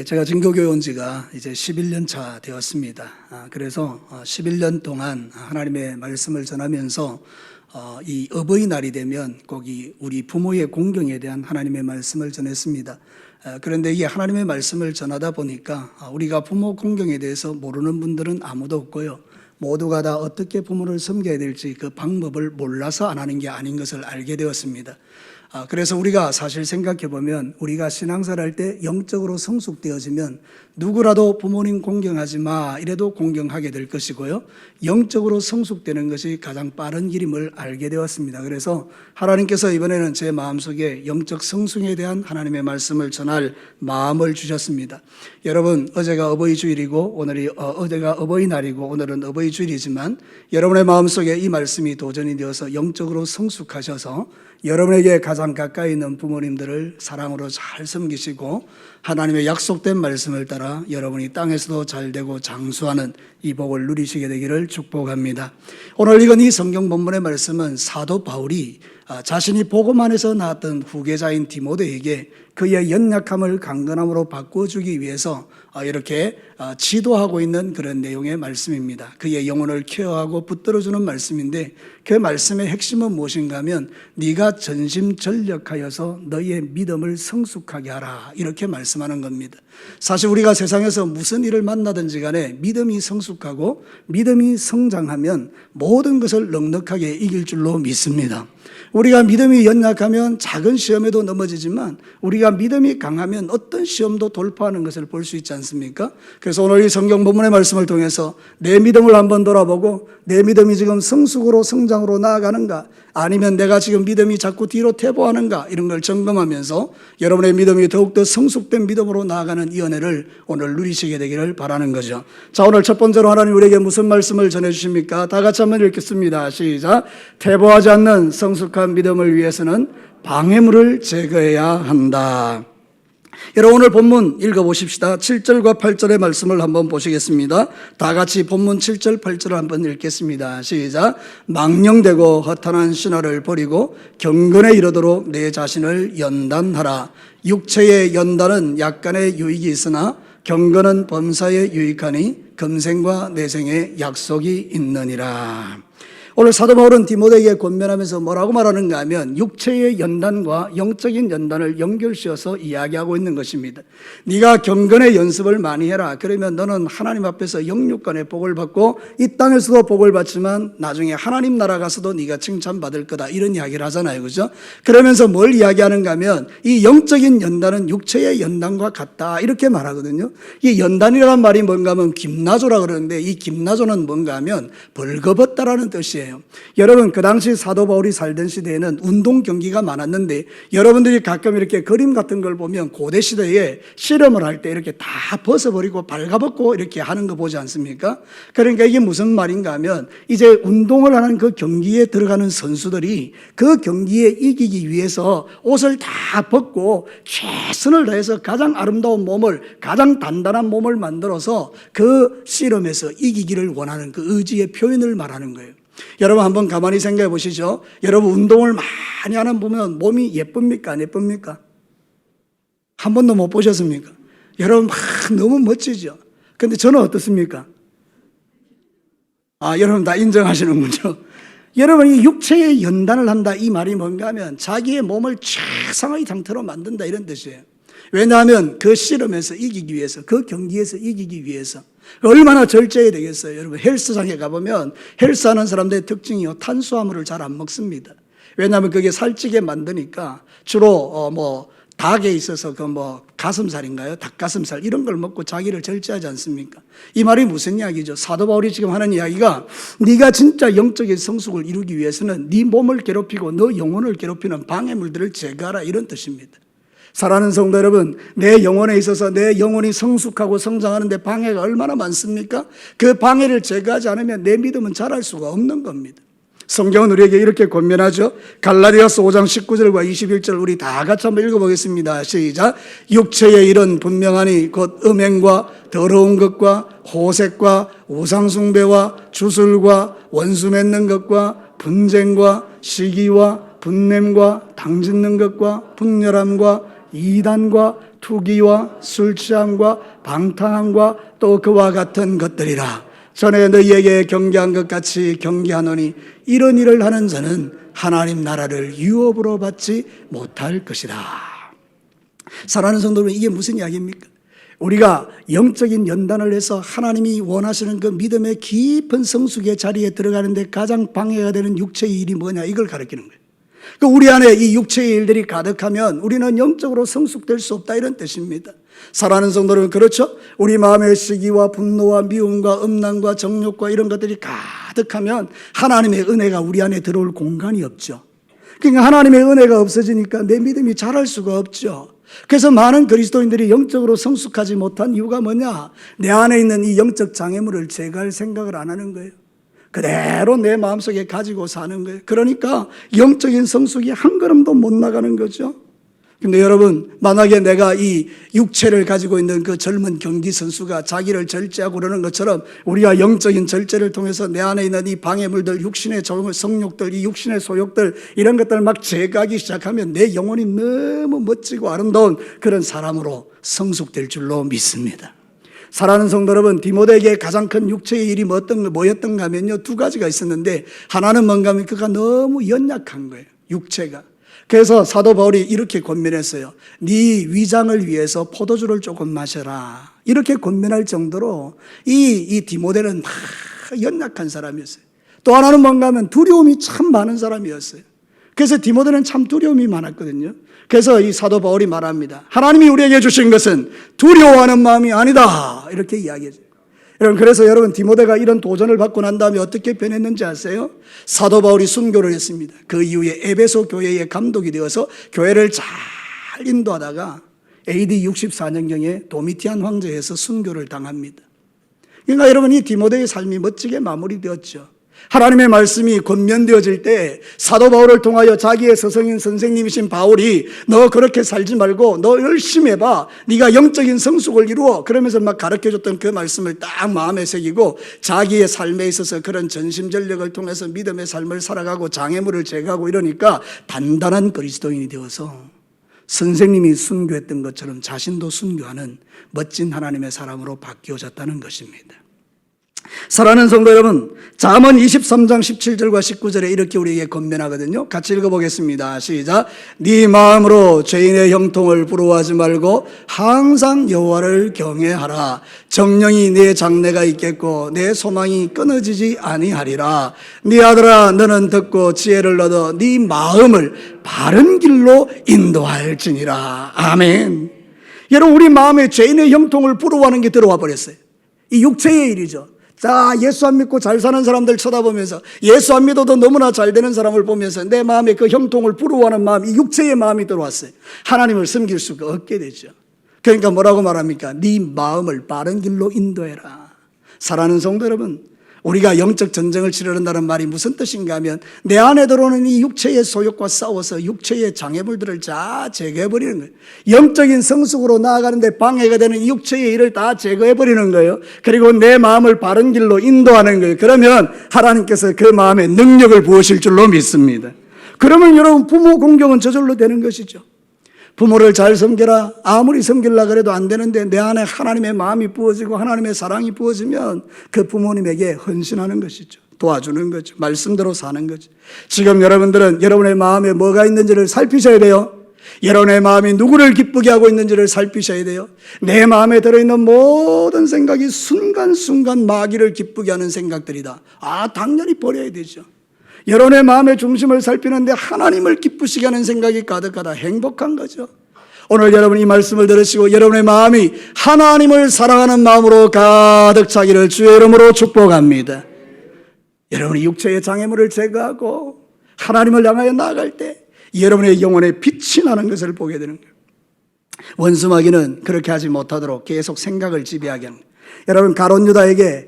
제가 진교교회 온 지가 이제 11년 차 되었습니다. 그래서 11년 동안 하나님의 말씀을 전하면서 이 어버이날이 되면 꼭 우리 부모의 공경에 대한 하나님의 말씀을 전했습니다. 그런데 이게 하나님의 말씀을 전하다 보니까 우리가 부모 공경에 대해서 모르는 분들은 아무도 없고요. 모두가 다 어떻게 부모를 섬겨야 될지 그 방법을 몰라서 안 하는 게 아닌 것을 알게 되었습니다. 그래서 우리가 사실 생각해 보면 우리가 신앙생활 할 때 영적으로 성숙되어지면 누구라도 부모님 공경하지 마 이래도 공경하게 될 것이고요. 영적으로 성숙되는 것이 가장 빠른 길임을 알게 되었습니다. 그래서 하나님께서 이번에는 제 마음속에 영적 성숙에 대한 하나님의 말씀을 전할 마음을 주셨습니다. 여러분, 어제가 어버이 주일이고 어제가 어버이날이고 오늘은 어버이 주일이지만 여러분의 마음속에 이 말씀이 도전이 되어서 영적으로 성숙하셔서 여러분에게 가장 가까이 있는 부모님들을 사랑으로 잘 섬기시고 하나님의 약속된 말씀을 따라 여러분이 땅에서도 잘되고 장수하는 이 복을 누리시게 되기를 축복합니다. 오늘 읽은 이 성경 본문의 말씀은 사도 바울이 자신이 복음 안에서 낳았던 후계자인 디모데에게 그의 연약함을 강건함으로 바꿔주기 위해서 이렇게 지도하고 있는 그런 내용의 말씀입니다. 그의 영혼을 케어하고 붙들어주는 말씀인데 그 말씀의 핵심은 무엇인가 하면 네가 전심전력하여서 너희의 믿음을 성숙하게 하라 이렇게 말씀하는 겁니다. 사실 우리가 세상에서 무슨 일을 만나든지 간에 믿음이 성숙하고 믿음이 성장하면 모든 것을 넉넉하게 이길 줄로 믿습니다. 우리가 믿음이 연약하면 작은 시험에도 넘어지지만 우리가 믿음이 강하면 어떤 시험도 돌파하는 것을 볼 수 있지 않습니까? 그래서 오늘 이 성경 본문의 말씀을 통해서 내 믿음을 한번 돌아보고 내 믿음이 지금 성숙으로 성장으로 나아가는가 아니면 내가 지금 믿음이 자꾸 뒤로 퇴보하는가 이런 걸 점검하면서 여러분의 믿음이 더욱더 성숙된 믿음으로 나아가는 이 은혜를 오늘 누리시게 되기를 바라는 거죠. 자, 오늘 첫 번째로 하나님 우리에게 무슨 말씀을 전해주십니까? 다 같이 한번 읽겠습니다. 시작. 퇴보하지 않는 성숙한 믿음을 위해서는 방해물을 제거해야 한다. 여러분 오늘 본문 읽어보십시다. 7절과 8절의 말씀을 한번 보시겠습니다. 다 같이 본문 7절 8절을 한번 읽겠습니다. 시작. 망령되고 허탄한 신화를 버리고 경건에 이르도록 내 자신을 연단하라. 육체의 연단은 약간의 유익이 있으나 경건은 범사에 유익하니 금생과 내생에 약속이 있느니라. 오늘 사도 바울은 디모데에게 권면하면서 뭐라고 말하는가 하면 육체의 연단과 영적인 연단을 연결시어서 이야기하고 있는 것입니다. 네가 경건의 연습을 많이 해라. 그러면 너는 하나님 앞에서 영육간의 복을 받고 이 땅에서도 복을 받지만 나중에 하나님 나라 가서도 네가 칭찬받을 거다 이런 이야기를 하잖아요. 그죠? 그러면서 뭘 이야기하는가 하면 이 영적인 연단은 육체의 연단과 같다 이렇게 말하거든요. 이 연단이라는 말이 뭔가 하면 김나조라 그러는데 이 김나조는 뭔가 하면 벌거벗다라는 뜻이에요. 여러분 그 당시 사도 바울이 살던 시대에는 운동 경기가 많았는데 여러분들이 가끔 이렇게 그림 같은 걸 보면 고대 시대에 실험을 할 때 이렇게 다 벗어버리고 발가벗고 이렇게 하는 거 보지 않습니까? 그러니까 이게 무슨 말인가 하면 이제 운동을 하는 그 경기에 들어가는 선수들이 그 경기에 이기기 위해서 옷을 다 벗고 최선을 다해서 가장 아름다운 몸을 가장 단단한 몸을 만들어서 그 실험에서 이기기를 원하는 그 의지의 표현을 말하는 거예요. 여러분 한번 가만히 생각해 보시죠. 여러분 운동을 많이 하는 보면 몸이 예쁩니까? 안 예쁩니까? 한 번도 못 보셨습니까? 여러분 너무 멋지죠? 근데 저는 어떻습니까? 여러분 다 인정하시는군요. 여러분 이 육체의 연단을 한다 이 말이 뭔가 하면 자기의 몸을 최상의 상태로 만든다 이런 뜻이에요. 왜냐하면 그 실험에서 이기기 위해서 그 경기에서 이기기 위해서 얼마나 절제해야 되겠어요. 여러분 헬스장에 가보면 헬스하는 사람들의 특징이요 탄수화물을 잘 안 먹습니다. 왜냐하면 그게 살찌게 만드니까 주로 닭에 있어서 가슴살인가요? 닭가슴살 이런 걸 먹고 자기를 절제하지 않습니까? 이 말이 무슨 이야기죠? 사도 바울이 지금 하는 이야기가 네가 진짜 영적인 성숙을 이루기 위해서는 네 몸을 괴롭히고 너 영혼을 괴롭히는 방해물들을 제거하라 이런 뜻입니다. 사랑하는 성도 여러분, 내 영혼에 있어서 내 영혼이 성숙하고 성장하는데 방해가 얼마나 많습니까? 그 방해를 제거하지 않으면 내 믿음은 자랄 수가 없는 겁니다. 성경은 우리에게 이렇게 권면하죠. 갈라디아서 5장 19절과 21절 우리 다 같이 한번 읽어보겠습니다. 시작. 육체의 일은 분명하니 곧 음행과 더러운 것과 호색과 우상숭배와 주술과 원수 맺는 것과 분쟁과 시기와 분냄과 당짓는 것과 분열함과 이단과 투기와 술 취함과 방탕함과 또 그와 같은 것들이라. 전에 너희에게 경계한 것 같이 경계하노니 이런 일을 하는 자는 하나님 나라를 유업으로 받지 못할 것이라. 사랑하는 성도 여러분, 이게 무슨 이야기입니까? 우리가 영적인 연단을 해서 하나님이 원하시는 그 믿음의 깊은 성숙의 자리에 들어가는데 가장 방해가 되는 육체의 일이 뭐냐, 이걸 가르치는 거예요. 우리 안에 이 육체의 일들이 가득하면 우리는 영적으로 성숙될 수 없다, 이런 뜻입니다. 사랑하는 성도 여러분, 그렇죠? 우리 마음에 시기와 분노와 미움과 음란과 정욕과 이런 것들이 가득하면 하나님의 은혜가 우리 안에 들어올 공간이 없죠. 그러니까 하나님의 은혜가 없어지니까 내 믿음이 자랄 수가 없죠. 그래서 많은 그리스도인들이 영적으로 성숙하지 못한 이유가 뭐냐? 내 안에 있는 이 영적 장애물을 제거할 생각을 안 하는 거예요. 그대로 내 마음속에 가지고 사는 거예요. 그러니까 영적인 성숙이 한 걸음도 못 나가는 거죠. 근데 여러분, 만약에 내가 이 육체를 가지고 있는 그 젊은 경기 선수가 자기를 절제하고 그러는 것처럼 우리가 영적인 절제를 통해서 내 안에 있는 이 방해물들, 육신의 성욕들, 이 육신의 소욕들, 이런 것들을 막 제거하기 시작하면 내 영혼이 너무 멋지고 아름다운 그런 사람으로 성숙될 줄로 믿습니다. 사랑하는 성도 여러분, 디모데에게 가장 큰 육체의 일이 뭐였던가 하면요, 두 가지가 있었는데, 하나는 뭔가 하면 그가 너무 연약한 거예요, 육체가. 그래서 사도 바울이 이렇게 권면했어요. 네 위장을 위해서 포도주를 조금 마셔라, 이렇게 권면할 정도로 이 디모데는 막 연약한 사람이었어요. 또 하나는 뭔가 하면 두려움이 참 많은 사람이었어요. 그래서 디모데는 참 두려움이 많았거든요. 그래서 이 사도 바울이 말합니다. 하나님이 우리에게 주신 것은 두려워하는 마음이 아니다, 이렇게 이야기해요. 여러분, 그래서 여러분, 디모데가 이런 도전을 받고 난 다음에 어떻게 변했는지 아세요? 사도 바울이 순교를 했습니다. 그 이후에 에베소 교회의 감독이 되어서 교회를 잘 인도하다가 AD 64년경에 도미티안 황제에서 순교를 당합니다. 그러니까 여러분, 이 디모데의 삶이 멋지게 마무리되었죠. 하나님의 말씀이 권면되어질 때 사도 바울을 통하여 자기의 스승인 선생님이신 바울이 너 그렇게 살지 말고 너 열심히 해봐, 네가 영적인 성숙을 이루어, 그러면서 막 가르쳐줬던 그 말씀을 딱 마음에 새기고 자기의 삶에 있어서 그런 전심전력을 통해서 믿음의 삶을 살아가고 장애물을 제거하고 이러니까 단단한 그리스도인이 되어서 선생님이 순교했던 것처럼 자신도 순교하는 멋진 하나님의 사람으로 바뀌어졌다는 것입니다. 사랑하는 성도 여러분, 잠언 23장 17절과 19절에 이렇게 우리에게 권면하거든요. 같이 읽어보겠습니다. 시작. 네 마음으로 죄인의 형통을 부러워하지 말고 항상 여호와를 경외하라. 정령이 네 장래가 있겠고 내 소망이 끊어지지 아니하리라. 네 아들아, 너는 듣고 지혜를 얻어 네 마음을 바른 길로 인도할지니라. 아멘. 여러분, 우리 마음에 죄인의 형통을 부러워하는 게 들어와 버렸어요. 이 육체의 일이죠. 자, 예수 안 믿고 잘 사는 사람들 쳐다보면서, 예수 안 믿어도 너무나 잘 되는 사람을 보면서 내 마음에 그 형통을 부러워하는 마음, 이 육체의 마음이 들어왔어요. 하나님을 섬길 수가 없게 되죠. 그러니까 뭐라고 말합니까? 네 마음을 바른 길로 인도해라. 사랑하는 성도 여러분, 우리가 영적 전쟁을 치르는다는 말이 무슨 뜻인가 하면 내 안에 들어오는 이 육체의 소욕과 싸워서 육체의 장애물들을 다 제거해버리는 거예요. 영적인 성숙으로 나아가는데 방해가 되는 이 육체의 일을 다 제거해버리는 거예요. 그리고 내 마음을 바른 길로 인도하는 거예요. 그러면 하나님께서 그 마음에 능력을 부으실 줄로 믿습니다. 그러면 여러분, 부모 공경은 저절로 되는 것이죠. 부모를 잘 섬겨라. 아무리 섬기려고 그래도 안 되는데 내 안에 하나님의 마음이 부어지고 하나님의 사랑이 부어지면 그 부모님에게 헌신하는 것이죠. 도와주는 거죠. 말씀대로 사는 거죠. 지금 여러분들은 여러분의 마음에 뭐가 있는지를 살피셔야 돼요. 여러분의 마음이 누구를 기쁘게 하고 있는지를 살피셔야 돼요. 내 마음에 들어있는 모든 생각이 순간순간 마귀를 기쁘게 하는 생각들이다. 당연히 버려야 되죠. 여러분의 마음의 중심을 살피는데 하나님을 기쁘시게 하는 생각이 가득하다. 행복한 거죠. 오늘 여러분 이 말씀을 들으시고 여러분의 마음이 하나님을 사랑하는 마음으로 가득 차기를 주의 이름으로 축복합니다. 여러분이 육체의 장애물을 제거하고 하나님을 향하여 나아갈 때 여러분의 영혼에 빛이 나는 것을 보게 되는 거예요. 원수마귀는 그렇게 하지 못하도록 계속 생각을 지배하게 합니다. 여러분, 가룟 유다에게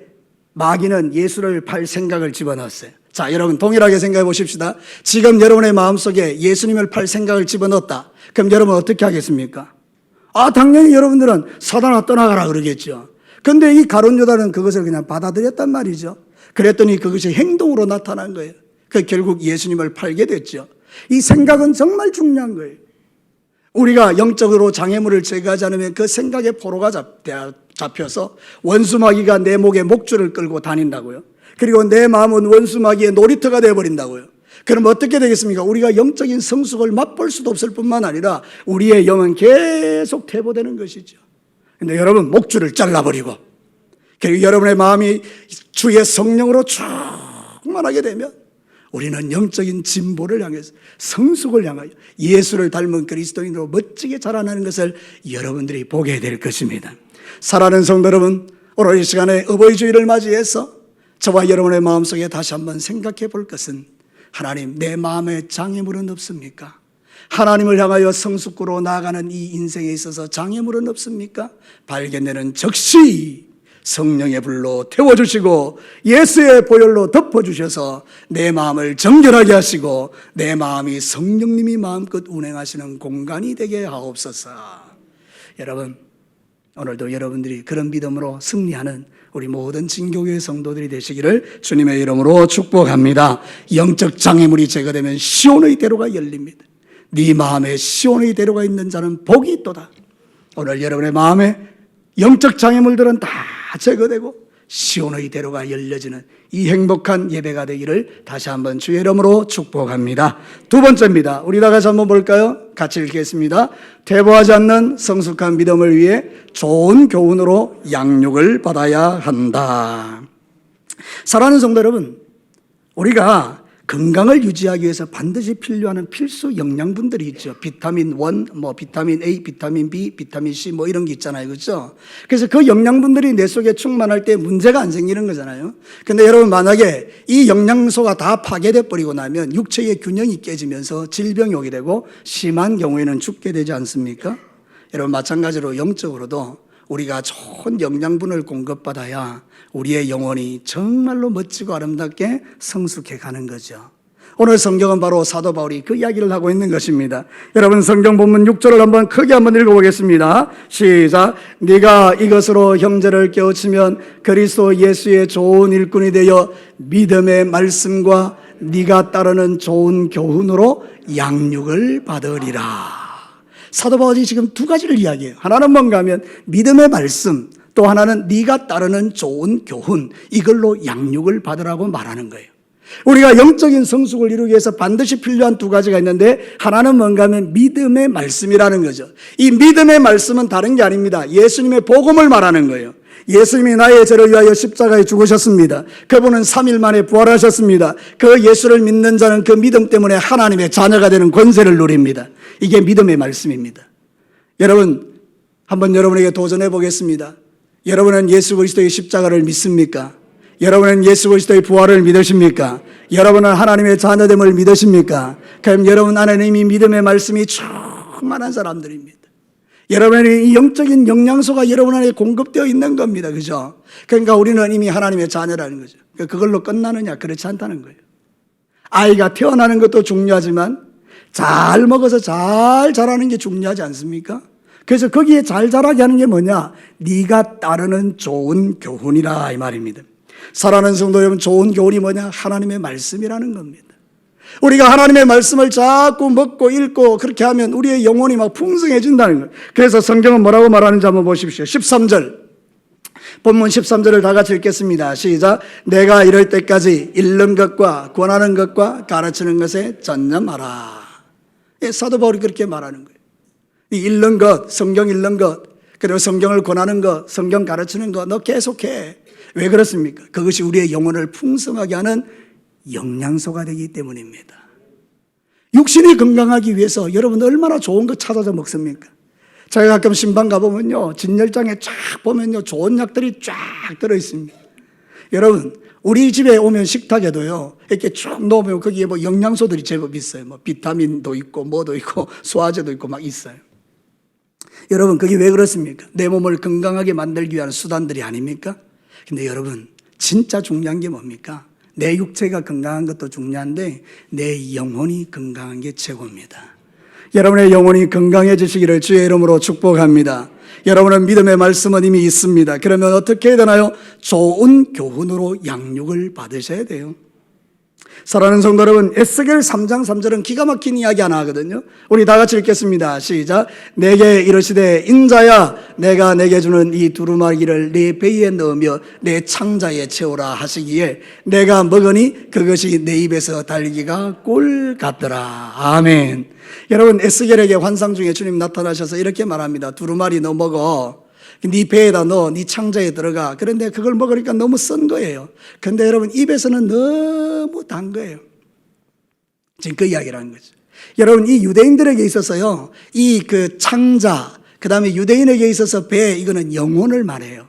마귀는 예수를 팔 생각을 집어넣었어요. 자, 여러분 동일하게 생각해 보십시다. 지금 여러분의 마음속에 예수님을 팔 생각을 집어넣었다. 그럼 여러분 어떻게 하겠습니까? 당연히 여러분들은 사단아 떠나가라 그러겠죠. 그런데 이 가룟 유다는 그것을 그냥 받아들였단 말이죠. 그랬더니 그것이 행동으로 나타난 거예요. 결국 예수님을 팔게 됐죠. 이 생각은 정말 중요한 거예요. 우리가 영적으로 장애물을 제거하지 않으면 그 생각에 포로가 잡혀서 원수마귀가 내 목에 목줄을 끌고 다닌다고요. 그리고 내 마음은 원수마귀의 놀이터가 되어버린다고요. 그럼 어떻게 되겠습니까? 우리가 영적인 성숙을 맛볼 수도 없을 뿐만 아니라 우리의 영은 계속 퇴보되는 것이죠. 근데 여러분, 목줄을 잘라버리고 그리고 여러분의 마음이 주의 성령으로 충만하게 되면 우리는 영적인 진보를 향해서 성숙을 향하여 예수를 닮은 그리스도인으로 멋지게 자라나는 것을 여러분들이 보게 될 것입니다. 사랑하는 성도 여러분, 오늘 이 시간에 어버이 주일을 맞이해서 저와 여러분의 마음속에 다시 한번 생각해 볼 것은, 하나님, 내 마음에 장애물은 없습니까? 하나님을 향하여 성숙구로 나아가는 이 인생에 있어서 장애물은 없습니까? 발견되는 즉시 성령의 불로 태워주시고 예수의 보혈로 덮어주셔서 내 마음을 정결하게 하시고 내 마음이 성령님이 마음껏 운행하시는 공간이 되게 하옵소서. 여러분, 오늘도 여러분들이 그런 믿음으로 승리하는 우리 모든 진교회 성도들이 되시기를 주님의 이름으로 축복합니다. 영적 장애물이 제거되면 시온의 대로가 열립니다. 네 마음에 시온의 대로가 있는 자는 복이 있도다. 오늘 여러분의 마음에 영적 장애물들은 다 제거되고 시온의 대로가 열려지는 이 행복한 예배가 되기를 다시 한번 주의 이름으로 축복합니다. 두 번째입니다. 우리 다 같이 한번 볼까요? 같이 읽겠습니다. 퇴보하지 않는 성숙한 믿음을 위해 좋은 교훈으로 양육을 받아야 한다. 사랑하는 성도 여러분, 우리가 건강을 유지하기 위해서 반드시 필요한 필수 영양분들이 있죠. 비타민 1, 비타민 A, 비타민 B, 비타민 C 이런 게 있잖아요. 그렇죠? 그래서 그 영양분들이 내 속에 충만할 때 문제가 안 생기는 거잖아요. 근데 여러분, 만약에 이 영양소가 다 파괴돼 버리고 나면 육체의 균형이 깨지면서 질병이 오게 되고 심한 경우에는 죽게 되지 않습니까? 여러분, 마찬가지로 영적으로도 우리가 좋은 영양분을 공급받아야 우리의 영혼이 정말로 멋지고 아름답게 성숙해 가는 거죠. 오늘 성경은 바로 사도 바울이 그 이야기를 하고 있는 것입니다. 여러분, 성경 본문 6절을 한번 크게 한번 읽어보겠습니다. 시작. 네가 이것으로 형제를 깨우치면 그리스도 예수의 좋은 일꾼이 되어 믿음의 말씀과 네가 따르는 좋은 교훈으로 양육을 받으리라. 사도 바울이 지금 두 가지를 이야기해요. 하나는 뭔가 하면 믿음의 말씀, 또 하나는 네가 따르는 좋은 교훈, 이걸로 양육을 받으라고 말하는 거예요. 우리가 영적인 성숙을 이루기 위해서 반드시 필요한 두 가지가 있는데, 하나는 뭔가 하면 믿음의 말씀이라는 거죠. 이 믿음의 말씀은 다른 게 아닙니다. 예수님의 복음을 말하는 거예요. 예수님이 나의 죄를 위하여 십자가에 죽으셨습니다. 그분은 3일 만에 부활하셨습니다. 그 예수를 믿는 자는 그 믿음 때문에 하나님의 자녀가 되는 권세를 누립니다. 이게 믿음의 말씀입니다. 여러분, 한번 여러분에게 도전해 보겠습니다. 여러분은 예수 그리스도의 십자가를 믿습니까? 여러분은 예수 그리스도의 부활을 믿으십니까? 여러분은 하나님의 자녀됨을 믿으십니까? 그럼 여러분 안에는 이미 믿음의 말씀이 충만한 사람들입니다. 여러분의 이 영적인 영양소가 여러분 안에 공급되어 있는 겁니다. 그죠? 그러니까 우리는 이미 하나님의 자녀라는 거죠. 그걸로 끝나느냐? 그렇지 않다는 거예요. 아이가 태어나는 것도 중요하지만 잘 먹어서 잘 자라는 게 중요하지 않습니까? 그래서 거기에 잘 자라게 하는 게 뭐냐? 네가 따르는 좋은 교훈이라, 이 말입니다. 사랑하는 성도 여러분, 좋은 교훈이 뭐냐? 하나님의 말씀이라는 겁니다. 우리가 하나님의 말씀을 자꾸 먹고 읽고 그렇게 하면 우리의 영혼이 막 풍성해진다는 거예요. 그래서 성경은 뭐라고 말하는지 한번 보십시오. 13절, 본문 13절을 다 같이 읽겠습니다. 시작. 내가 이럴 때까지 읽는 것과 권하는 것과 가르치는 것에 전념하라. 사도 바울이 그렇게 말하는 거예요. 이 읽는 것, 성경 읽는 것, 그리고 성경을 권하는 것, 성경 가르치는 것, 너 계속해. 왜 그렇습니까? 그것이 우리의 영혼을 풍성하게 하는 영양소가 되기 때문입니다. 육신이 건강하기 위해서 여러분 얼마나 좋은 거 찾아서 먹습니까? 제가 가끔 신방 가보면요, 진열장에 쫙 보면요, 좋은 약들이 쫙 들어있습니다. 여러분, 우리 집에 오면 식탁에도요, 이렇게 쭉 넣으면 거기에 영양소들이 제법 있어요. 비타민도 있고, 뭐도 있고, 소화제도 있고 막 있어요. 여러분, 그게 왜 그렇습니까? 내 몸을 건강하게 만들기 위한 수단들이 아닙니까? 근데 여러분, 진짜 중요한 게 뭡니까? 내 육체가 건강한 것도 중요한데 내 영혼이 건강한 게 최고입니다. 여러분의 영혼이 건강해지시기를 주의 이름으로 축복합니다. 여러분은 믿음의 말씀은 이미 있습니다. 그러면 어떻게 해야 되나요? 좋은 교훈으로 양육을 받으셔야 돼요. 사랑하는 성도 여러분, 에스겔 3장 3절은 기가 막힌 이야기 하나 하거든요. 우리 다 같이 읽겠습니다. 시작. 내게 이르시되 인자야 내가 내게 주는 이 두루마기를 네 배에 넣으며 내 창자에 채우라 하시기에 내가 먹으니 그것이 내 입에서 달기가 꿀 같더라. 아멘. 여러분, 에스겔에게 환상 중에 주님 나타나셔서 이렇게 말합니다. 두루마리 너 먹어. 네 배에다 넣어, 네 창자에 들어가. 그런데 그걸 먹으니까 너무 쓴 거예요. 근데 여러분, 입에서는 너무 단 거예요. 지금 그 이야기라는 거죠. 여러분, 이 유대인들에게 있어서요, 이 그 창자, 그 다음에 유대인에게 있어서 배, 이거는 영혼을 말해요.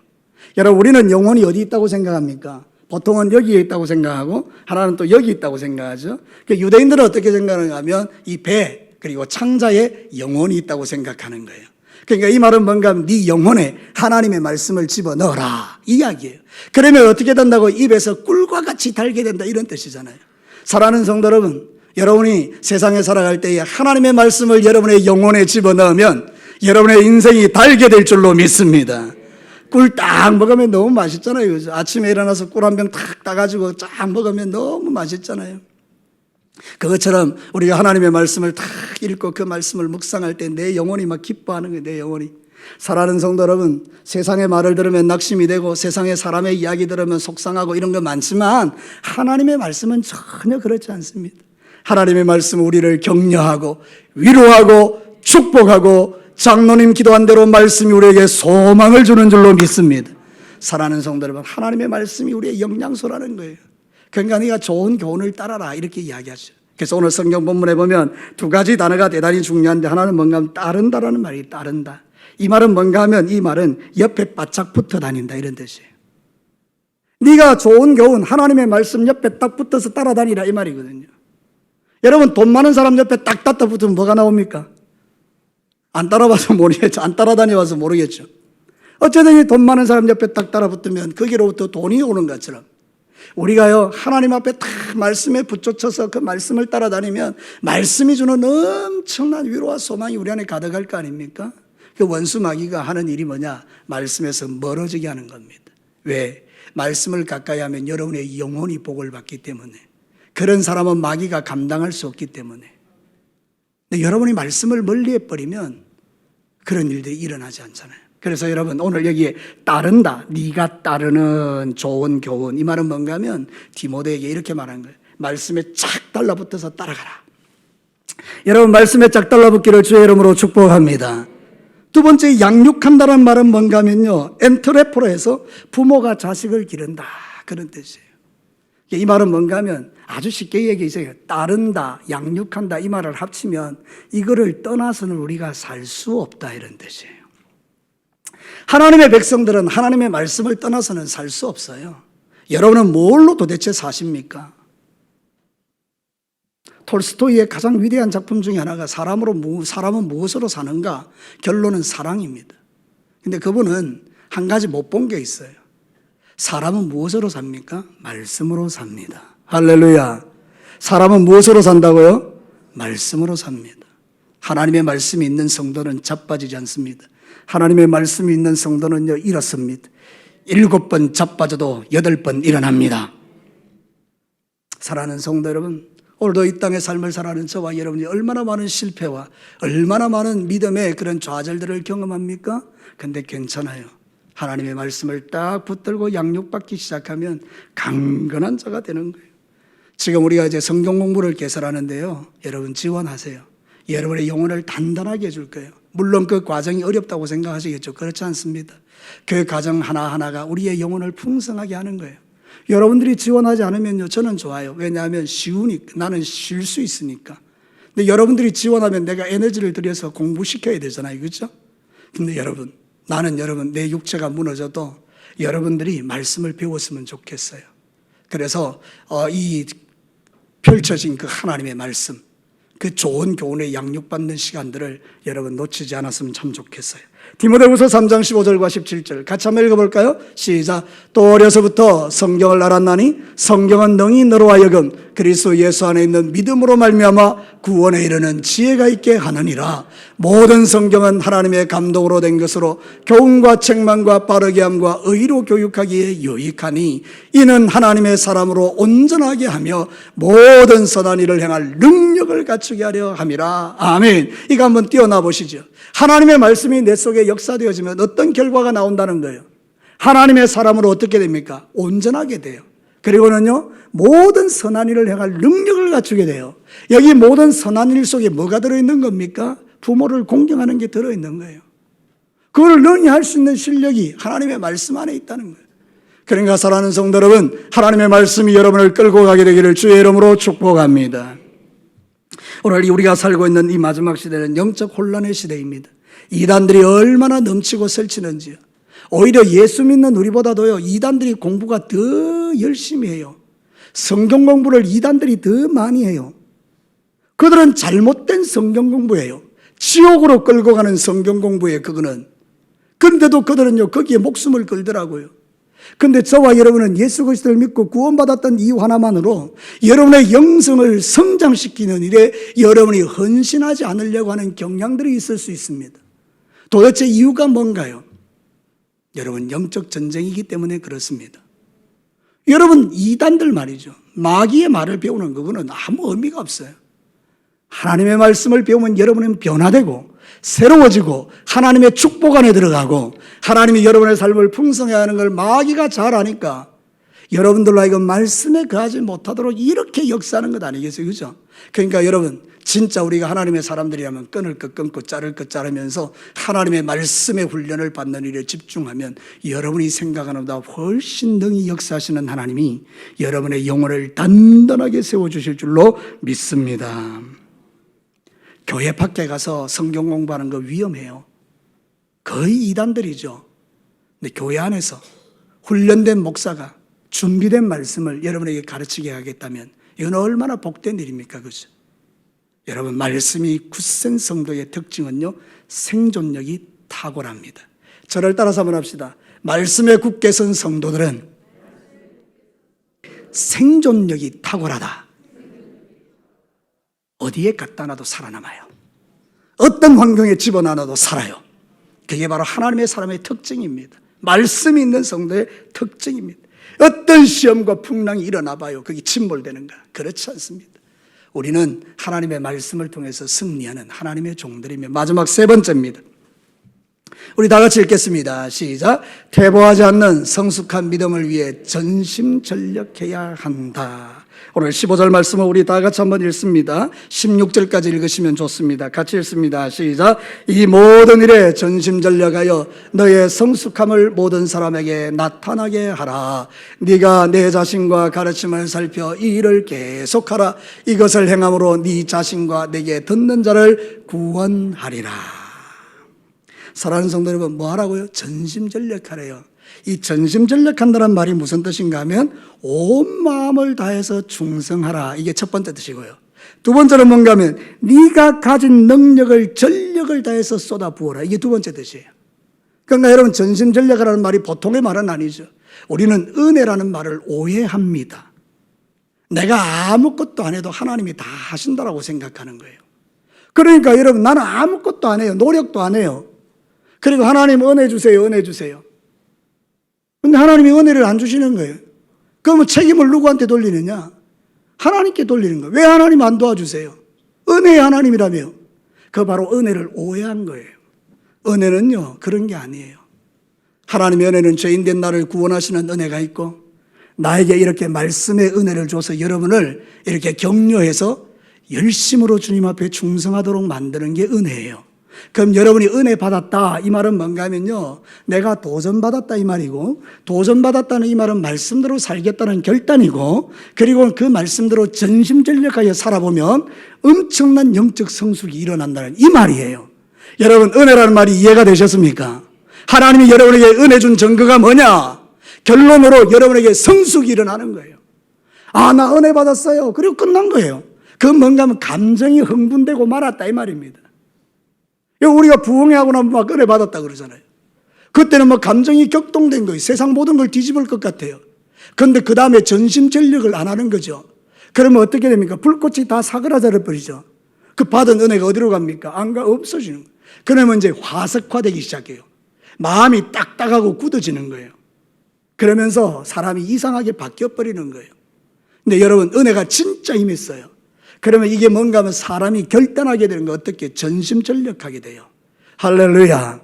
여러분, 우리는 영혼이 어디 있다고 생각합니까? 보통은 여기에 있다고 생각하고 하나는 또 여기 있다고 생각하죠. 유대인들은 어떻게 생각하는가 하면 이 배, 그리고 창자에 영혼이 있다고 생각하는 거예요. 그러니까 이 말은 뭔가 하면 네 영혼에 하나님의 말씀을 집어넣어라 이 이야기예요. 그러면 어떻게 된다고? 입에서 꿀과 같이 달게 된다, 이런 뜻이잖아요. 사랑하는 성도 여러분, 여러분이 세상에 살아갈 때에 하나님의 말씀을 여러분의 영혼에 집어넣으면 여러분의 인생이 달게 될 줄로 믿습니다. 꿀 딱 먹으면 너무 맛있잖아요. 그죠? 아침에 일어나서 꿀 한 병 탁 따가지고 쫙 먹으면 너무 맛있잖아요. 그것처럼 우리가 하나님의 말씀을 탁 읽고 그 말씀을 묵상할 때 내 영혼이 막 기뻐하는 거예요. 내 영혼이. 사랑하는 성도 여러분, 세상의 말을 들으면 낙심이 되고 세상의 사람의 이야기 들으면 속상하고 이런 거 많지만 하나님의 말씀은 전혀 그렇지 않습니다. 하나님의 말씀은 우리를 격려하고 위로하고 축복하고 장로님 기도한 대로 말씀이 우리에게 소망을 주는 줄로 믿습니다. 사랑하는 성도 여러분, 하나님의 말씀이 우리의 영양소라는 거예요. 그러니까 네가 좋은 교훈을 따라라 이렇게 이야기하죠. 그래서 오늘 성경 본문에 보면 두 가지 단어가 대단히 중요한데 하나는 뭔가 하면 따른다라는 말이 따른다. 이 말은 뭔가 하면 이 말은 옆에 바짝 붙어 다닌다 이런 뜻이에요. 네가 좋은 교훈 하나님의 말씀 옆에 딱 붙어서 따라다니라 이 말이거든요. 여러분, 돈 많은 사람 옆에 딱 따라 붙으면 뭐가 나옵니까? 안 따라봐서 모르겠죠. 안 따라다녀봐서 모르겠죠. 어쨌든 이 돈 많은 사람 옆에 딱 따라 붙으면 거기로부터 돈이 오는 것처럼 우리가요, 하나님 앞에 딱 말씀에 붙여쳐서 그 말씀을 따라다니면 말씀이 주는 엄청난 위로와 소망이 우리 안에 가득할 거 아닙니까? 그 원수 마귀가 하는 일이 뭐냐? 말씀에서 멀어지게 하는 겁니다. 왜? 말씀을 가까이 하면 여러분의 영혼이 복을 받기 때문에. 그런 사람은 마귀가 감당할 수 없기 때문에. 근데 여러분이 말씀을 멀리 해버리면 그런 일들이 일어나지 않잖아요. 그래서 여러분, 오늘 여기에 따른다, 네가 따르는 좋은 교훈, 이 말은 뭔가 하면 디모데에게 이렇게 말한 거예요. 말씀에 쫙 달라붙어서 따라가라. 여러분, 말씀에 쫙 달라붙기를 주의 이름으로 축복합니다. 두 번째, 양육한다는 말은 뭔가 하면요, 엔트레포로 해서 부모가 자식을 기른다, 그런 뜻이에요. 이 말은 뭔가 하면 아주 쉽게 얘기해서 따른다, 양육한다 이 말을 합치면 이거를 떠나서는 우리가 살 수 없다, 이런 뜻이에요. 하나님의 백성들은 하나님의 말씀을 떠나서는 살 수 없어요. 여러분은 뭘로 도대체 사십니까? 톨스토이의 가장 위대한 작품 중에 하나가 사람은 무엇으로 사는가? 결론은 사랑입니다. 근데 그분은 한 가지 못 본 게 있어요. 사람은 무엇으로 삽니까? 말씀으로 삽니다. 할렐루야. 사람은 무엇으로 산다고요? 말씀으로 삽니다. 하나님의 말씀이 있는 성도는 자빠지지 않습니다. 하나님의 말씀이 있는 성도는요, 일어섭니다. 7번 자빠져도 8번 일어납니다. 사랑하는 성도 여러분, 오늘도 이 땅의 삶을 살아가는 저와 여러분이 얼마나 많은 실패와 얼마나 많은 믿음의 그런 좌절들을 경험합니까? 근데 괜찮아요. 하나님의 말씀을 딱 붙들고 양육받기 시작하면 강건한 자가 되는 거예요. 지금 우리가 이제 성경 공부를 개설하는데요, 여러분 지원하세요. 여러분의 영혼을 단단하게 해줄 거예요. 물론 그 과정이 어렵다고 생각하시겠죠. 그렇지 않습니다. 그 과정 하나하나가 우리의 영혼을 풍성하게 하는 거예요. 여러분들이 지원하지 않으면요, 저는 좋아요. 왜냐하면 쉬우니까, 나는 쉴 수 있으니까. 근데 여러분들이 지원하면 내가 에너지를 들여서 공부시켜야 되잖아요. 그렇죠? 근데 여러분, 나는 여러분 내 육체가 무너져도 여러분들이 말씀을 배웠으면 좋겠어요. 그래서 이 펼쳐진 그 하나님의 말씀, 그 좋은 교훈에 양육받는 시간들을 여러분 놓치지 않았으면 참 좋겠어요. 디모데후서 3장 15절과 17절 같이 한번 읽어볼까요? 시작. 또 어려서부터 성경을 알았나니 성경은 능히 너로 하여금 그리스도 예수 안에 있는 믿음으로 말미암아 구원에 이르는 지혜가 있게 하느니라. 모든 성경은 하나님의 감동으로 된 것으로 교훈과 책망과 바르게 함과 의로 교육하기에 유익하니 이는 하나님의 사람으로 온전하게 하며 모든 선한 일을 행할 능력을 갖추게 하려 함이라. 아멘. 이거 한번 띄어놔 보시죠. 하나님의 말씀이 내 속에 역사되어지면 어떤 결과가 나온다는 거예요? 하나님의 사람으로 어떻게 됩니까? 온전하게 돼요. 그리고는요, 모든 선한 일을 행할 능력을 갖추게 돼요. 여기 모든 선한 일 속에 뭐가 들어있는 겁니까? 부모를 공경하는 게 들어있는 거예요. 그걸 능히 할 수 있는 실력이 하나님의 말씀 안에 있다는 거예요. 그러니까 사랑하는 성도 여러분, 하나님의 말씀이 여러분을 끌고 가게 되기를 주의 이름으로 축복합니다. 오늘 우리가 살고 있는 이 마지막 시대는 영적 혼란의 시대입니다. 이단들이 얼마나 넘치고 설치는지요. 오히려 예수 믿는 우리보다도요, 이단들이 공부가 더 열심히 해요. 성경 공부를 이단들이 더 많이 해요. 그들은 잘못된 성경 공부예요. 지옥으로 끌고 가는 성경 공부예요, 그거는. 그런데도 그들은요, 거기에 목숨을 걸더라고요. 근데 저와 여러분은 예수 그리스도를 믿고 구원받았던 이유 하나만으로 여러분의 영성을 성장시키는 일에 여러분이 헌신하지 않으려고 하는 경향들이 있을 수 있습니다. 도대체 이유가 뭔가요? 여러분, 영적 전쟁이기 때문에 그렇습니다. 여러분, 이단들 말이죠. 마귀의 말을 배우는 그거는 아무 의미가 없어요. 하나님의 말씀을 배우면 여러분은 변화되고 새로워지고 하나님의 축복 안에 들어가고 하나님이 여러분의 삶을 풍성해 하는 걸 마귀가 잘 아니까 여러분들로 하여금 말씀에 거하지 못하도록 이렇게 역사하는 것 아니겠어요? 그죠? 그러니까 여러분, 진짜 우리가 하나님의 사람들이라면 끊을 것 끊고 자를 것 자르면서 하나님의 말씀의 훈련을 받는 일에 집중하면 여러분이 생각하는 것보다 훨씬 능히 역사하시는 하나님이 여러분의 영혼을 단단하게 세워주실 줄로 믿습니다. 교회 밖에 가서 성경 공부하는 거 위험해요. 거의 이단들이죠. 근데 교회 안에서 훈련된 목사가 준비된 말씀을 여러분에게 가르치게 하겠다면 이건 얼마나 복된 일입니까? 그죠? 여러분, 말씀이 굳센 성도의 특징은요, 생존력이 탁월합니다. 저를 따라서 한번 합시다. 말씀에 굳게 선 성도들은 생존력이 탁월하다. 어디에 갖다 놔도 살아남아요. 어떤 환경에 집어넣어도 살아요. 그게 바로 하나님의 사람의 특징입니다. 말씀이 있는 성도의 특징입니다. 어떤 시험과 풍랑이 일어나 봐요. 그게 침몰되는가? 그렇지 않습니다. 우리는 하나님의 말씀을 통해서 승리하는 하나님의 종들이며 마지막 세 번째입니다. 우리 다 같이 읽겠습니다. 시작. 퇴보하지 않는 성숙한 믿음을 위해 전심전력해야 한다. 오늘 15절 말씀을 우리 다 같이 한번 읽습니다. 16절까지 읽으시면 좋습니다. 같이 읽습니다. 시작. 이 모든 일에 전심전력하여 너의 성숙함을 모든 사람에게 나타나게 하라. 네가 내 자신과 가르침을 살펴 이 일을 계속하라. 이것을 행함으로 네 자신과 내게 듣는 자를 구원하리라. 사랑하는 성도 여러분, 뭐 하라고요? 전심전력하래요. 이 전심전력한다는 말이 무슨 뜻인가 하면 온 마음을 다해서 충성하라. 이게 첫 번째 뜻이고요. 두 번째는 뭔가 하면 네가 가진 능력을 전력을 다해서 쏟아부어라. 이게 두 번째 뜻이에요. 그러니까 여러분, 전심전력하라는 말이 보통의 말은 아니죠. 우리는 은혜라는 말을 오해합니다. 내가 아무것도 안 해도 하나님이 다 하신다라고 생각하는 거예요. 그러니까 여러분, 나는 아무것도 안 해요. 노력도 안 해요. 그리고 하나님 은혜 주세요. 은혜 주세요. 근데 하나님이 은혜를 안 주시는 거예요. 그러면 책임을 누구한테 돌리느냐? 하나님께 돌리는 거예요. 왜 하나님 안 도와주세요? 은혜의 하나님이라며. 그거 바로 은혜를 오해한 거예요. 은혜는요, 그런 게 아니에요. 하나님의 은혜는 죄인된 나를 구원하시는 은혜가 있고, 나에게 이렇게 말씀의 은혜를 줘서 여러분을 이렇게 격려해서 열심으로 주님 앞에 충성하도록 만드는 게 은혜예요. 그럼 여러분이 은혜 받았다, 이 말은 뭔가 하면요, 내가 도전받았다 이 말이고, 도전받았다는 이 말은 말씀대로 살겠다는 결단이고, 그리고 그 말씀대로 전심전력하여 살아보면 엄청난 영적 성숙이 일어난다는 이 말이에요. 여러분, 은혜라는 말이 이해가 되셨습니까? 하나님이 여러분에게 은혜 준 증거가 뭐냐? 결론으로 여러분에게 성숙이 일어나는 거예요. 아, 나 은혜 받았어요. 그리고 끝난 거예요. 그건 뭔가 하면 감정이 흥분되고 말았다 이 말입니다. 우리가 부흥회하고 나면 막 은혜 받았다 그러잖아요. 그때는 뭐 감정이 격동된 거예요. 세상 모든 걸 뒤집을 것 같아요. 그런데 그 다음에 전심전력을 안 하는 거죠. 그러면 어떻게 됩니까? 불꽃이 다 사그라져 버리죠. 그 받은 은혜가 어디로 갑니까? 안 가, 없어지는 거예요. 그러면 이제 화석화되기 시작해요. 마음이 딱딱하고 굳어지는 거예요. 그러면서 사람이 이상하게 바뀌어버리는 거예요. 근데 여러분, 은혜가 진짜 임했어요. 그러면 이게 뭔가 하면 사람이 결단하게 되는 거 어떻게? 전심전력하게 돼요. 할렐루야.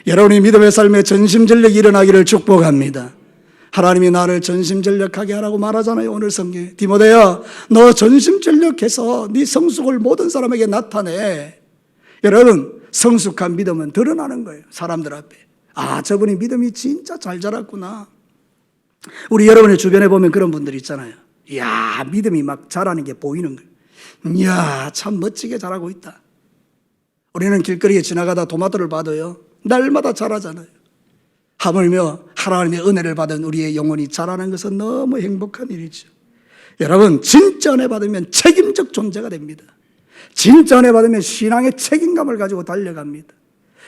여러분이 믿음의 삶에 전심전력이 일어나기를 축복합니다. 하나님이 나를 전심전력하게 하라고 말하잖아요. 오늘 성경에. 디모데야, 너 전심전력해서 네 성숙을 모든 사람에게 나타내. 여러분, 성숙한 믿음은 드러나는 거예요. 사람들 앞에. 아, 저분이 믿음이 진짜 잘 자랐구나. 우리 여러분의 주변에 보면 그런 분들 있잖아요. 이야, 믿음이 막 자라는 게 보이는 거예요. 이야, 참 멋지게 자라고 있다. 우리는 길거리에 지나가다 토마토를 봐도요, 날마다 자라잖아요. 하물며 하나님의 은혜를 받은 우리의 영혼이 자라는 것은 너무 행복한 일이죠. 여러분, 진짜 은혜 받으면 책임적 존재가 됩니다. 진짜 은혜 받으면 신앙의 책임감을 가지고 달려갑니다.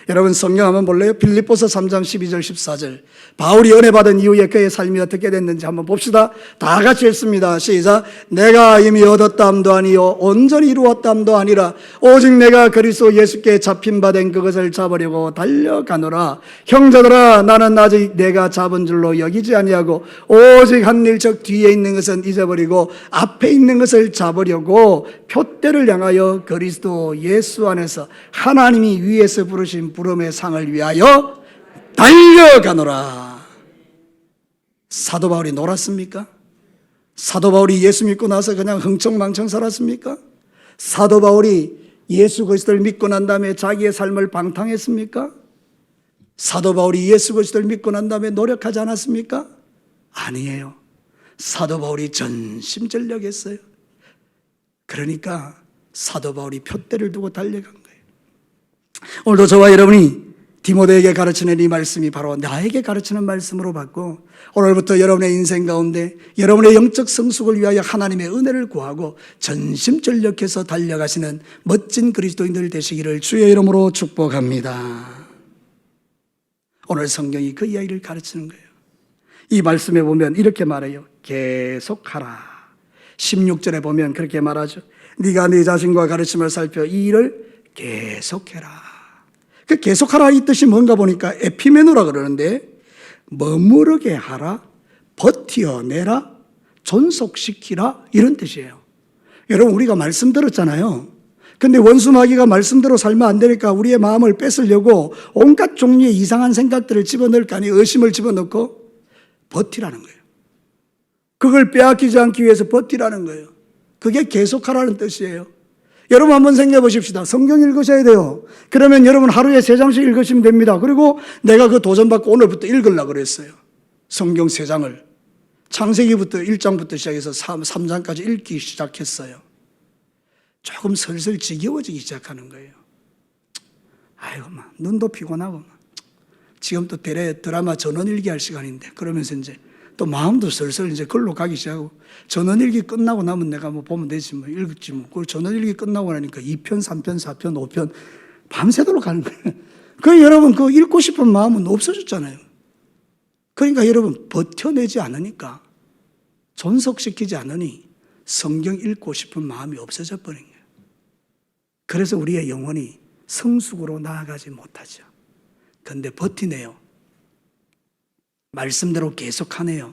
여러분, 성경 한번 볼래요? 빌립보서 3장 12절 14절. 바울이 은혜 받은 이후에 그의 삶이 어떻게 됐는지 한번 봅시다. 다 같이 읽습니다. 시작. 내가 이미 얻었다함도 아니요 온전히 이루었다함도 아니라 오직 내가 그리스도 예수께 잡힌 바 된 그것을 잡으려고 달려가노라. 형제들아, 나는 아직 내가 잡은 줄로 여기지 아니하고 오직 한 일 즉 뒤에 있는 것은 잊어버리고 앞에 있는 것을 잡으려고 표대를 향하여 그리스도 예수 안에서 하나님이 위에서 부르신 부름의 상을 위하여 달려가노라. 사도 바울이 놀았습니까? 사도 바울이 예수 믿고 나서 그냥 흥청망청 살았습니까? 사도 바울이 예수 그리스도를 믿고 난 다음에 자기의 삶을 방탕했습니까? 사도 바울이 예수 그리스도를 믿고 난 다음에 노력하지 않았습니까? 아니에요. 사도 바울이 전심전력했어요. 그러니까 사도 바울이 표대를 두고 달려간 거예요. 오늘도 저와 여러분이 디모데에게 가르치는 이 말씀이 바로 나에게 가르치는 말씀으로 받고 오늘부터 여러분의 인생 가운데 여러분의 영적 성숙을 위하여 하나님의 은혜를 구하고 전심전력해서 달려가시는 멋진 그리스도인들 되시기를 주의 이름으로 축복합니다. 오늘 성경이 그 이야기를 가르치는 거예요. 이 말씀에 보면 이렇게 말해요. 계속하라. 16절에 보면 그렇게 말하죠. 네가 네 자신과 가르침을 살펴 이 일을 계속해라. 그 계속하라 이 뜻이 뭔가 보니까 에피메노라 그러는데 머무르게 하라, 버텨내라, 존속시키라 이런 뜻이에요. 여러분, 우리가 말씀 들었잖아요. 근데 원수마귀가 말씀대로 살면 안 되니까 우리의 마음을 뺏으려고 온갖 종류의 이상한 생각들을 집어넣을 거 아니에요. 의심을 집어넣고 버티라는 거예요. 그걸 빼앗기지 않기 위해서 버티라는 거예요. 그게 계속하라는 뜻이에요. 여러분 한번 생각해 보십시다. 성경 읽으셔야 돼요. 그러면 여러분 하루에 3장씩 읽으시면 됩니다. 그리고 내가 그 도전받고 오늘부터 읽으려고 그랬어요. 성경 3장을. 창세기부터 1장부터 시작해서 3장까지 읽기 시작했어요. 조금 슬슬 지겨워지기 시작하는 거예요. 아이고, 막 눈도 피곤하고 지금 또 드라마 전원일기 할 시간인데 그러면서 이제 또 마음도 슬슬 이제 글로 가기 시작하고 전원일기 끝나고 나면 내가 뭐 보면 되지 뭐 읽을지 뭐. 그걸 전원일기 끝나고 나니까 2편, 3편, 4편, 5편 밤새도록 가는 거예요. 그 여러분 그 읽고 싶은 마음은 없어졌잖아요. 그러니까 여러분 버텨내지 않으니까 존속시키지 않으니 성경 읽고 싶은 마음이 없어져 버린 거예요. 그래서 우리의 영혼이 성숙으로 나아가지 못하죠. 그런데 버티네요. 말씀대로 계속하네요.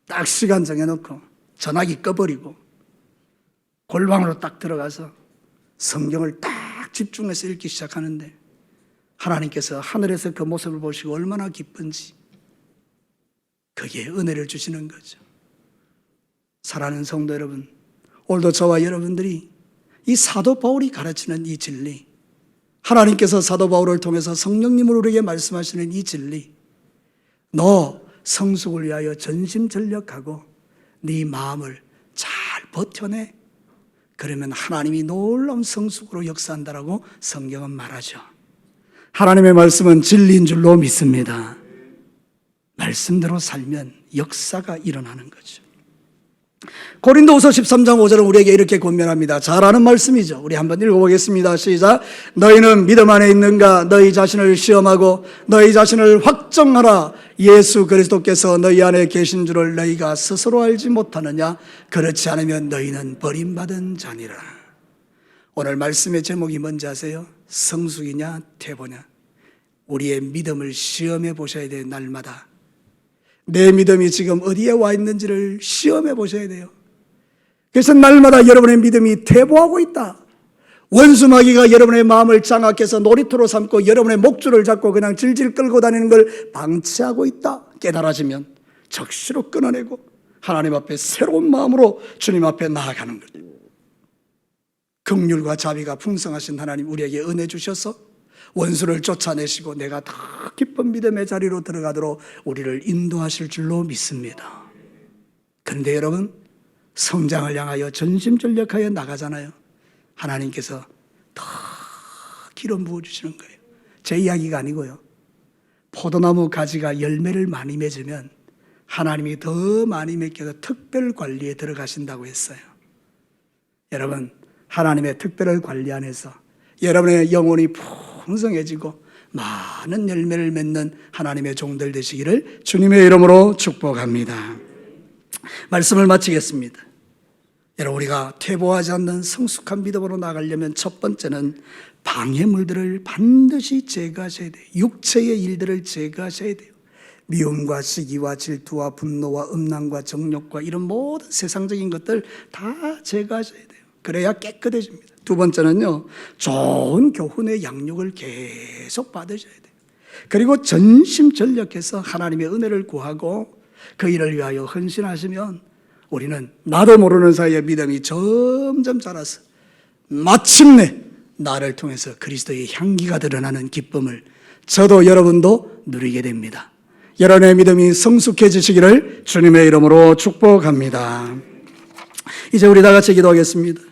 딱 시간 정해놓고 전화기 꺼버리고 골방으로 딱 들어가서 성경을 딱 집중해서 읽기 시작하는데 하나님께서 하늘에서 그 모습을 보시고 얼마나 기쁜지 그게 은혜를 주시는 거죠. 사랑하는 성도 여러분, 오늘도 저와 여러분들이 이 사도 바울이 가르치는 이 진리, 하나님께서 사도 바울을 통해서 성령님으로 우리에게 말씀하시는 이 진리, 너 성숙을 위하여 전심전력하고 네 마음을 잘 버텨내. 그러면 하나님이 놀라운 성숙으로 역사한다라고 성경은 말하죠. 하나님의 말씀은 진리인 줄로 믿습니다. 말씀대로 살면 역사가 일어나는 거죠. 고린도후서 13장 5절은 우리에게 이렇게 권면합니다. 잘 아는 말씀이죠. 우리 한번 읽어보겠습니다. 시작. 너희는 믿음 안에 있는가? 너희 자신을 시험하고 너희 자신을 확정하라. 예수 그리스도께서 너희 안에 계신 줄을 너희가 스스로 알지 못하느냐? 그렇지 않으면 너희는 버림받은 자니라. 오늘 말씀의 제목이 뭔지 아세요? 성숙이냐 퇴보냐? 우리의 믿음을 시험해 보셔야 돼요. 날마다 내 믿음이 지금 어디에 와 있는지를 시험해 보셔야 돼요. 그래서 날마다 여러분의 믿음이 퇴보하고 있다. 원수마귀가 여러분의 마음을 장악해서 놀이터로 삼고 여러분의 목줄을 잡고 그냥 질질 끌고 다니는 걸 방치하고 있다. 깨달아지면 적시로 끊어내고 하나님 앞에 새로운 마음으로 주님 앞에 나아가는 거죠. 긍휼과 자비가 풍성하신 하나님 우리에게 은혜 주셔서 원수를 쫓아내시고 내가 더 깊은 믿음의 자리로 들어가도록 우리를 인도하실 줄로 믿습니다. 그런데 여러분, 성장을 향하여 전심전력하여 나가잖아요. 하나님께서 더 기름 부어주시는 거예요. 제 이야기가 아니고요. 포도나무 가지가 열매를 많이 맺으면 하나님이 더 많이 맺혀서 특별 관리에 들어가신다고 했어요. 여러분, 하나님의 특별한 관리 안에서 여러분의 영혼이 풍성해지고 많은 열매를 맺는 하나님의 종들 되시기를 주님의 이름으로 축복합니다. 말씀을 마치겠습니다. 여러분, 우리가 퇴보하지 않는 성숙한 믿음으로 나가려면 첫 번째는 방해물들을 반드시 제거하셔야 돼요. 육체의 일들을 제거하셔야 돼요. 미움과 시기와 질투와 분노와 음란과 정욕과 이런 모든 세상적인 것들 다 제거하셔야 돼요. 그래야 깨끗해집니다. 두 번째는요, 좋은 교훈의 양육을 계속 받으셔야 돼요. 그리고 전심전력해서 하나님의 은혜를 구하고 그 일을 위하여 헌신하시면 우리는 나도 모르는 사이에 믿음이 점점 자라서 마침내 나를 통해서 그리스도의 향기가 드러나는 기쁨을 저도 여러분도 누리게 됩니다. 여러분의 믿음이 성숙해지시기를 주님의 이름으로 축복합니다. 이제 우리 다 같이 기도하겠습니다.